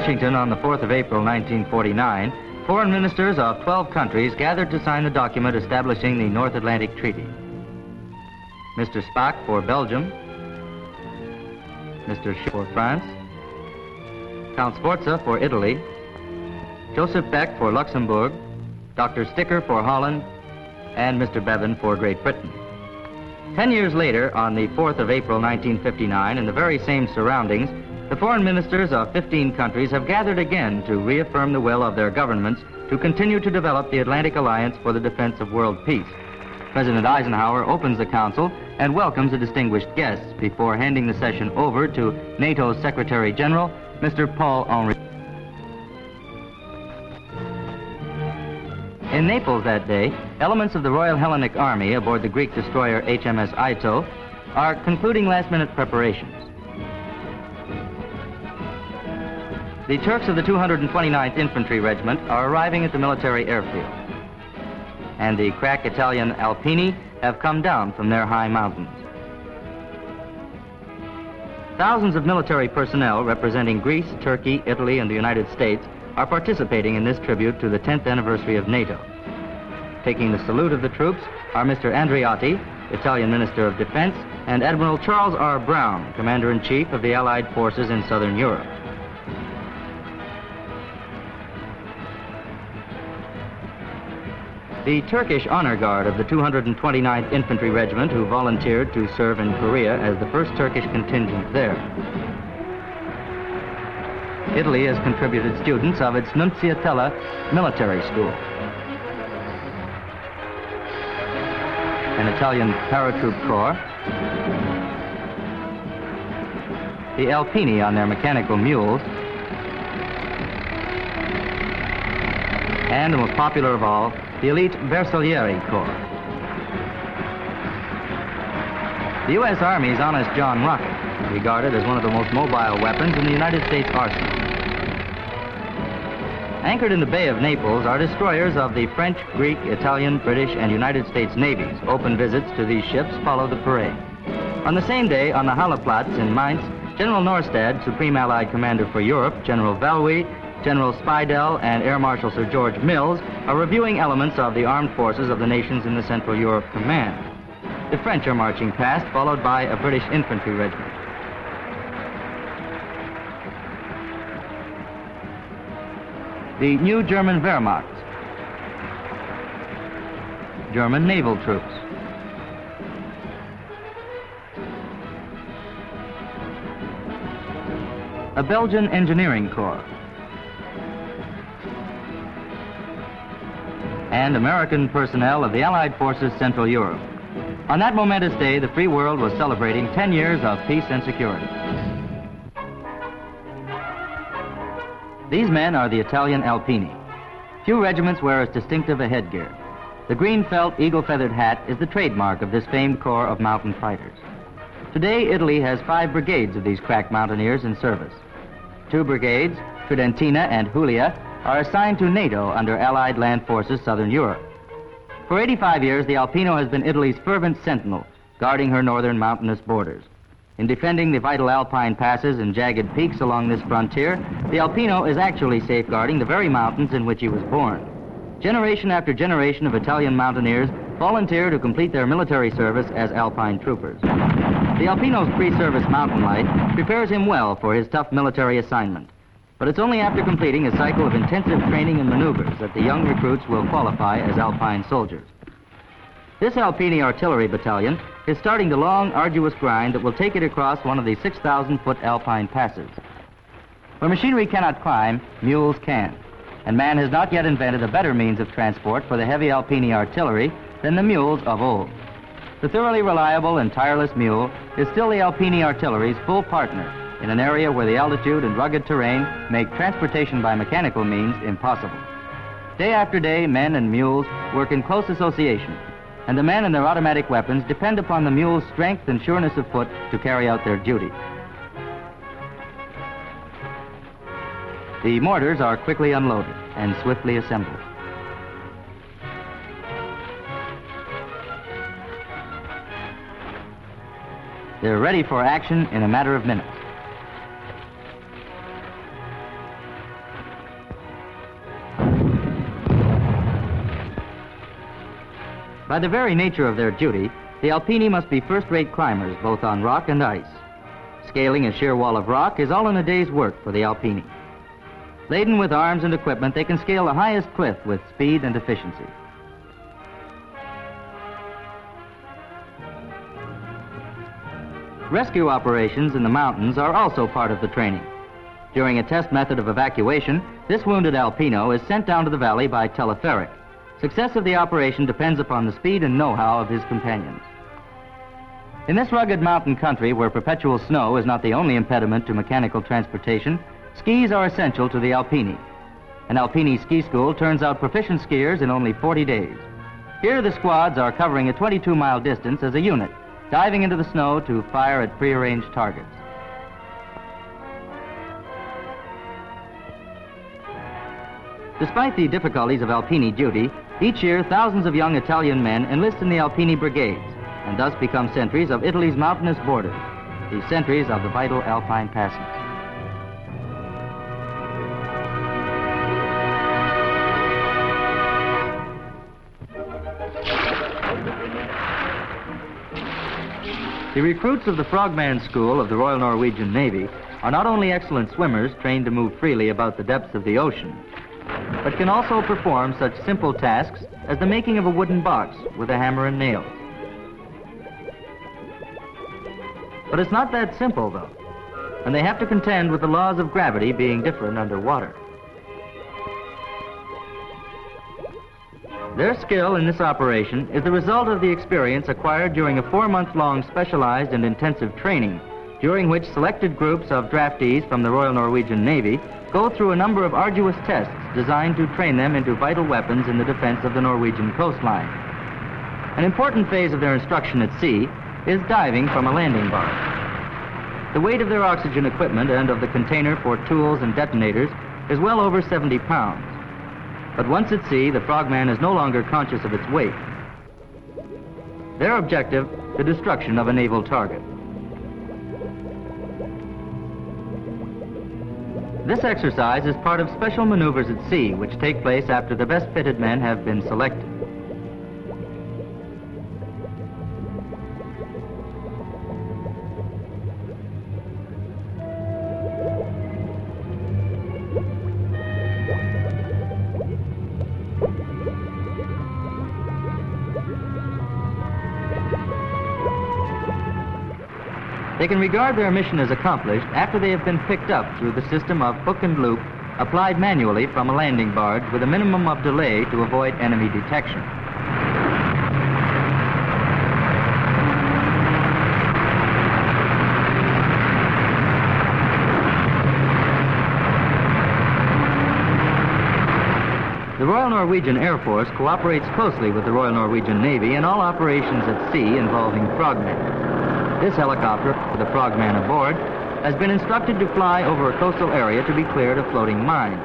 Washington on the 4th of April, 1949, foreign ministers of 12 countries gathered to sign the document establishing the North Atlantic Treaty. Mr. Spaak for Belgium, Mr. Sch for France, Count Sforza for Italy, Joseph Beck for Luxembourg, Dr. Sticker for Holland, and Mr. Bevan for Great Britain. 10 years later, on the 4th of April, 1959, in the very same surroundings, the foreign ministers of 15 countries have gathered again to reaffirm the will of their governments to continue to develop the Atlantic Alliance for the defense of world peace. President Eisenhower opens the council and welcomes the distinguished guests before handing the session over to NATO's Secretary General, Mr. Paul-Henri. In Naples that day, elements of the Royal Hellenic Army aboard the Greek destroyer HMS Ito are concluding last-minute preparations. The Turks of the 229th Infantry Regiment are arriving at the military airfield, and the crack Italian Alpini have come down from their high mountains. Thousands of military personnel representing Greece, Turkey, Italy, and the United States are participating in this tribute to the 10th anniversary of NATO. Taking the salute of the troops are Mr. Andreotti, Italian Minister of Defense, and Admiral Charles R. Brown, Commander-in-Chief of the Allied forces in Southern Europe. The Turkish honor guard of the 229th Infantry Regiment, who volunteered to serve in Korea as the first Turkish contingent there. Italy has contributed students of its Nunziatella military school. An Italian paratroop corps. The Alpini on their mechanical mules. And the most popular of all, the elite Bersaglieri Corps. The U.S. Army's Honest John rocket, regarded as one of the most mobile weapons in the United States arsenal. Anchored in the Bay of Naples are destroyers of the French, Greek, Italian, British, and United States navies. Open visits to these ships follow the parade. On the same day, on the Halleplatz in Mainz, General Norstad, Supreme Allied Commander for Europe, General Valois, General Speidel, and Air Marshal Sir George Mills are reviewing elements of the armed forces of the nations in the Central Europe Command. The French are marching past, followed by a British infantry regiment. The new German Wehrmacht, German naval troops. A Belgian engineering corps. And American personnel of the Allied Forces Central Europe. On that momentous day, the free world was celebrating 10 years of peace and security. These men are the Italian Alpini. Few regiments wear as distinctive a headgear. The green felt eagle-feathered hat is the trademark of this famed corps of mountain fighters. Today, Italy has 5 brigades of these crack mountaineers in service. 2 brigades, Tridentina and Julia, are assigned to NATO under Allied Land Forces Southern Europe. For 85 years, the Alpino has been Italy's fervent sentinel, guarding her northern mountainous borders. In defending the vital alpine passes and jagged peaks along this frontier, the Alpino is actually safeguarding the very mountains in which he was born. Generation after generation of Italian mountaineers volunteer to complete their military service as alpine troopers. The Alpino's pre-service mountain life prepares him well for his tough military assignment. But it's only after completing a cycle of intensive training and maneuvers that the young recruits will qualify as alpine soldiers. This Alpini artillery battalion is starting the long, arduous grind that will take it across one of the 6,000-foot alpine passes. Where machinery cannot climb, mules can. And man has not yet invented a better means of transport for the heavy Alpini artillery than the mules of old. The thoroughly reliable and tireless mule is still the Alpini artillery's full partner in an area where the altitude and rugged terrain make transportation by mechanical means impossible. Day after day, men and mules work in close association, and the men and their automatic weapons depend upon the mule's strength and sureness of foot to carry out their duty. The mortars are quickly unloaded and swiftly assembled. They're ready for action in a matter of minutes. By the very nature of their duty, the Alpini must be first-rate climbers, both on rock and ice. Scaling a sheer wall of rock is all in a day's work for the Alpini. Laden with arms and equipment, they can scale the highest cliff with speed and efficiency. Rescue operations in the mountains are also part of the training. During a test method of evacuation, this wounded Alpino is sent down to the valley by telepheric. Success of the operation depends upon the speed and know-how of his companions. In this rugged mountain country where perpetual snow is not the only impediment to mechanical transportation, skis are essential to the Alpini. An Alpini ski school turns out proficient skiers in only 40 days. Here the squads are covering a 22-mile distance as a unit, diving into the snow to fire at prearranged targets. Despite the difficulties of Alpini duty, each year thousands of young Italian men enlist in the Alpini brigades and thus become sentries of Italy's mountainous borders, the sentries of the vital Alpine passes. The recruits of the Frogman School of the Royal Norwegian Navy are not only excellent swimmers trained to move freely about the depths of the ocean, but can also perform such simple tasks as the making of a wooden box with a hammer and nails. But it's not that simple, though, and they have to contend with the laws of gravity being different underwater. Their skill in this operation is the result of the experience acquired during a 4-month-long specialized and intensive training, during which selected groups of draftees from the Royal Norwegian Navy go through a number of arduous tests designed to train them into vital weapons in the defense of the Norwegian coastline. An important phase of their instruction at sea is diving from a landing barge. The weight of their oxygen equipment and of the container for tools and detonators is well over 70 pounds. But once at sea, the Frogman is no longer conscious of its weight. Their objective, the destruction of a naval target. This exercise is part of special maneuvers at sea, which take place after the best fitted men have been selected. They can regard their mission as accomplished after they have been picked up through the system of hook and loop applied manually from a landing barge with a minimum of delay to avoid enemy detection. The Royal Norwegian Air Force cooperates closely with the Royal Norwegian Navy in all operations at sea involving frogmen. This helicopter, with a frogman aboard, has been instructed to fly over a coastal area to be cleared of floating mines.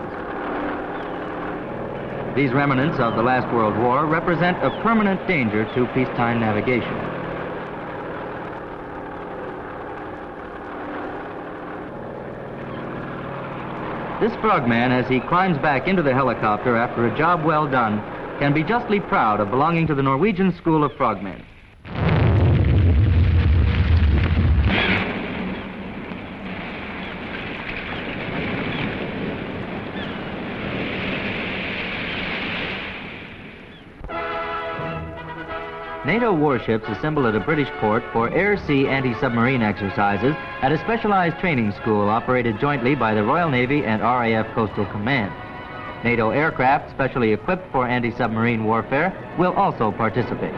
These remnants of the last World War represent a permanent danger to peacetime navigation. This frogman, as he climbs back into the helicopter after a job well done, can be justly proud of belonging to the Norwegian School of Frogmen. NATO warships assemble at a British port for air-sea anti-submarine exercises at a specialized training school operated jointly by the Royal Navy and RAF Coastal Command. NATO aircraft specially equipped for anti-submarine warfare will also participate.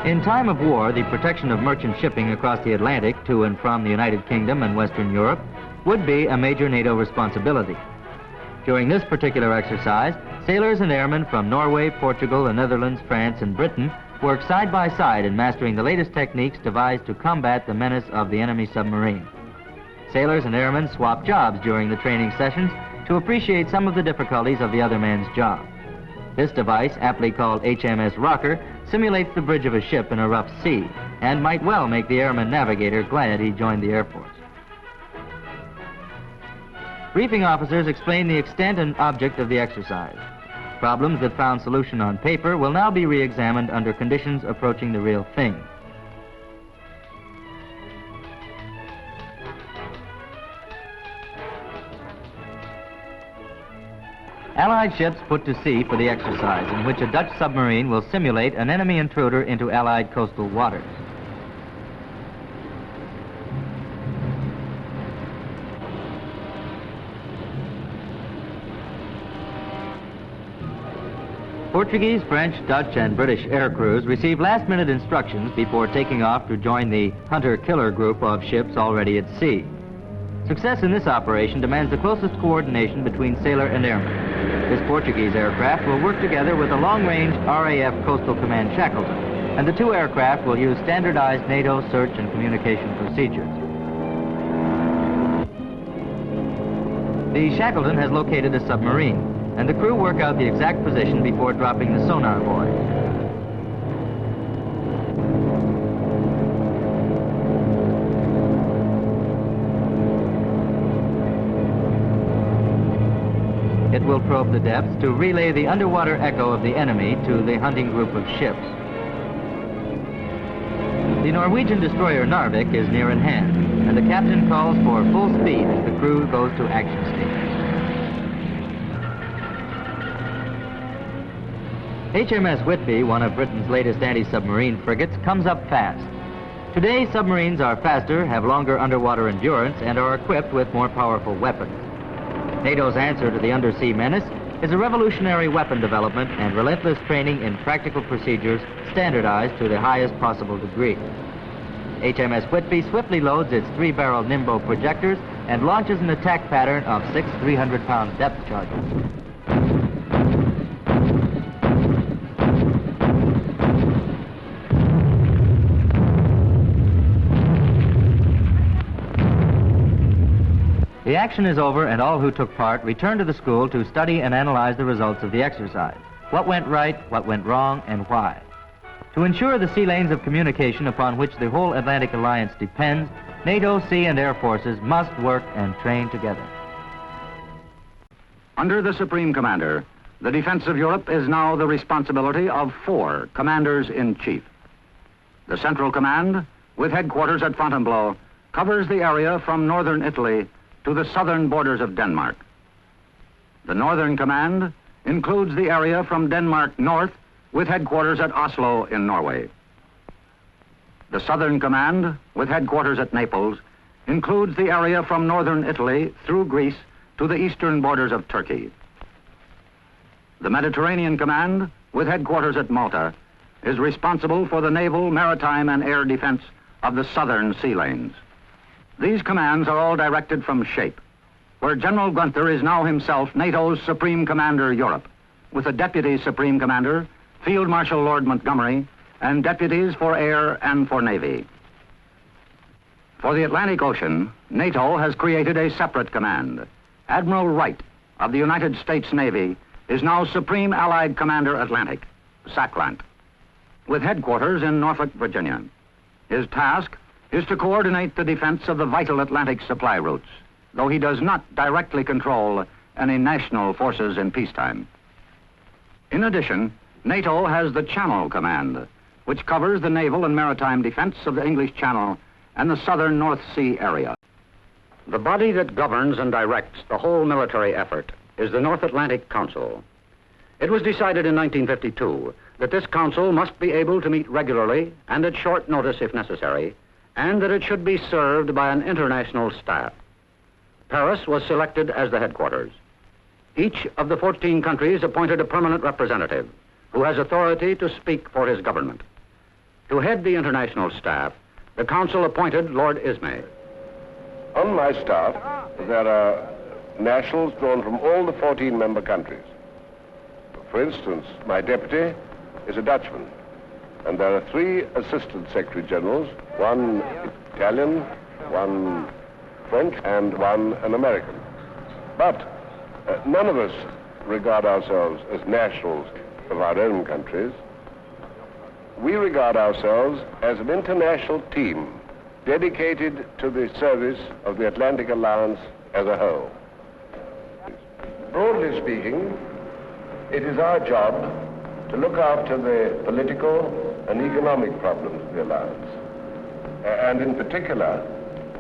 In time of war, the protection of merchant shipping across the Atlantic to and from the United Kingdom and Western Europe would be a major NATO responsibility. During this particular exercise, sailors and airmen from Norway, Portugal, the Netherlands, France, and Britain work side by side in mastering the latest techniques devised to combat the menace of the enemy submarine. Sailors and airmen swap jobs during the training sessions to appreciate some of the difficulties of the other man's job. This device, aptly called HMS Rocker, simulates the bridge of a ship in a rough sea and might well make the airman navigator glad he joined the Air Force. Briefing officers explain the extent and object of the exercise. Problems that found solution on paper will now be re-examined under conditions approaching the real thing. Allied ships put to sea for the exercise, in which a Dutch submarine will simulate an enemy intruder into Allied coastal waters. Portuguese, French, Dutch, and British air crews receive last-minute instructions before taking off to join the hunter-killer group of ships already at sea. Success in this operation demands the closest coordination between sailor and airman. This Portuguese aircraft will work together with the long-range RAF Coastal Command Shackleton, and the two aircraft will use standardized NATO search and communication procedures. The Shackleton has located a submarine, and the crew work out the exact position before dropping the sonar buoy. It will probe the depths to relay the underwater echo of the enemy to the hunting group of ships. The Norwegian destroyer Narvik is near at hand, and the captain calls for full speed as the crew goes to action stage. HMS Whitby, one of Britain's latest anti-submarine frigates, comes up fast. Today, submarines are faster, have longer underwater endurance, and are equipped with more powerful weapons. NATO's answer to the undersea menace is a revolutionary weapon development and relentless training in practical procedures standardized to the highest possible degree. HMS Whitby swiftly loads its 3-barrel Nimbo projectors and launches an attack pattern of 6 300-pound depth charges. The action is over, and all who took part return to the school to study and analyze the results of the exercise. What went right, what went wrong, and why. To ensure the sea lanes of communication upon which the whole Atlantic Alliance depends, NATO sea and air forces must work and train together. Under the Supreme Commander, the defense of Europe is now the responsibility of 4 commanders-in-chief. The Central Command, with headquarters at Fontainebleau, covers the area from northern Italy to the southern borders of Denmark. The Northern Command includes the area from Denmark north, with headquarters at Oslo in Norway. The Southern Command, with headquarters at Naples, includes the area from northern Italy through Greece to the eastern borders of Turkey. The Mediterranean Command, with headquarters at Malta, is responsible for the naval, maritime, and air defense of the southern sea lanes. These commands are all directed from SHAPE, where General Gunther is now himself NATO's Supreme Commander Europe, with a Deputy Supreme Commander, Field Marshal Lord Montgomery, and deputies for air and for navy. For the Atlantic Ocean, NATO has created a separate command. Admiral Wright of the United States Navy is now Supreme Allied Commander Atlantic, SACLANT, with headquarters in Norfolk, Virginia. His task is to coordinate the defense of the vital Atlantic supply routes, though he does not directly control any national forces in peacetime. In addition, NATO has the Channel Command, which covers the naval and maritime defense of the English Channel and the southern North Sea area. The body that governs and directs the whole military effort is the North Atlantic Council. It was decided in 1952 that this council must be able to meet regularly and at short notice if necessary, and that it should be served by an international staff. Paris was selected as the headquarters. Each of the 14 countries appointed a permanent representative who has authority to speak for his government. To head the international staff, the council appointed Lord Ismay. On my staff, there are nationals drawn from all the 14 member countries. For instance, my deputy is a Dutchman, and there are 3 assistant secretary generals, 1 Italian, 1 French, and 1 an American. But none of us regard ourselves as nationals of our own countries. We regard ourselves as an international team dedicated to the service of the Atlantic Alliance as a whole. Broadly speaking, it is our job to look after the political and economic problems of the alliance, and in particular,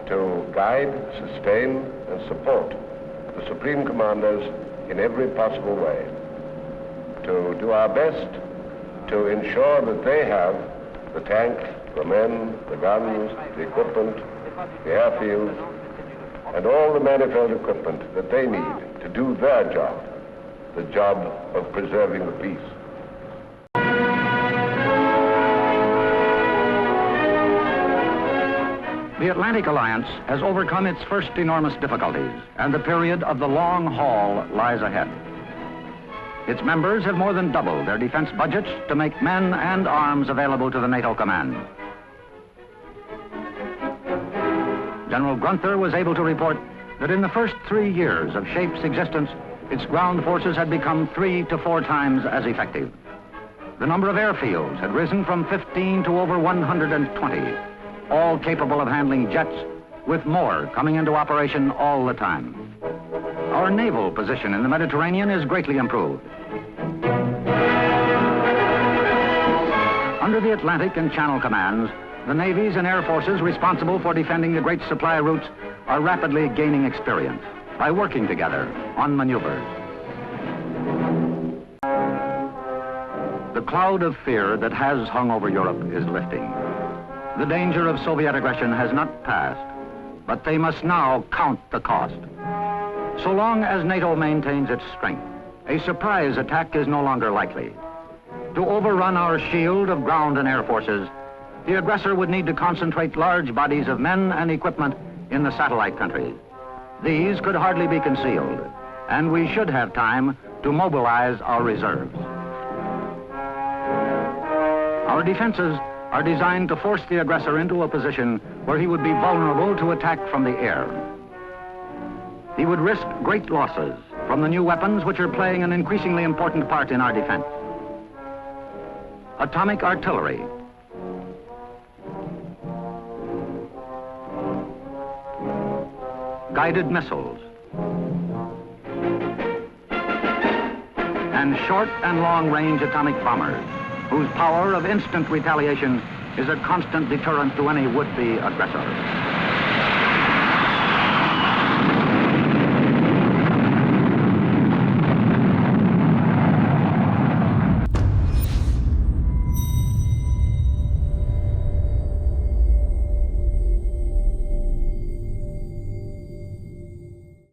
to guide, sustain, and support the Supreme Commanders in every possible way, to do our best to ensure that they have the tanks, the men, the guns, the equipment, the airfields, and all the manifold equipment that they need to do their job, the job of preserving the peace. The Atlantic Alliance has overcome its first enormous difficulties, and the period of the long haul lies ahead. Its members have more than doubled their defense budgets to make men and arms available to the NATO command. General Grunther was able to report that in the first 3 years of SHAPE's existence, its ground forces had become 3 to 4 times as effective. The number of airfields had risen from 15 to over 120, all capable of handling jets, with more coming into operation all the time. Our naval position in the Mediterranean is greatly improved. Under the Atlantic and Channel commands, the navies and air forces responsible for defending the great supply routes are rapidly gaining experience by working together on maneuvers. The cloud of fear that has hung over Europe is lifting. The danger of Soviet aggression has not passed, but they must now count the cost. So long as NATO maintains its strength, a surprise attack is no longer likely. To overrun our shield of ground and air forces, the aggressor would need to concentrate large bodies of men and equipment in the satellite countries. These could hardly be concealed, and we should have time to mobilize our reserves. Our defenses are designed to force the aggressor into a position where he would be vulnerable to attack from the air. He would risk great losses from the new weapons which are playing an increasingly important part in our defense. Atomic artillery, guided missiles, and short and long-range atomic bombers, whose power of instant retaliation is a constant deterrent to any would-be aggressor.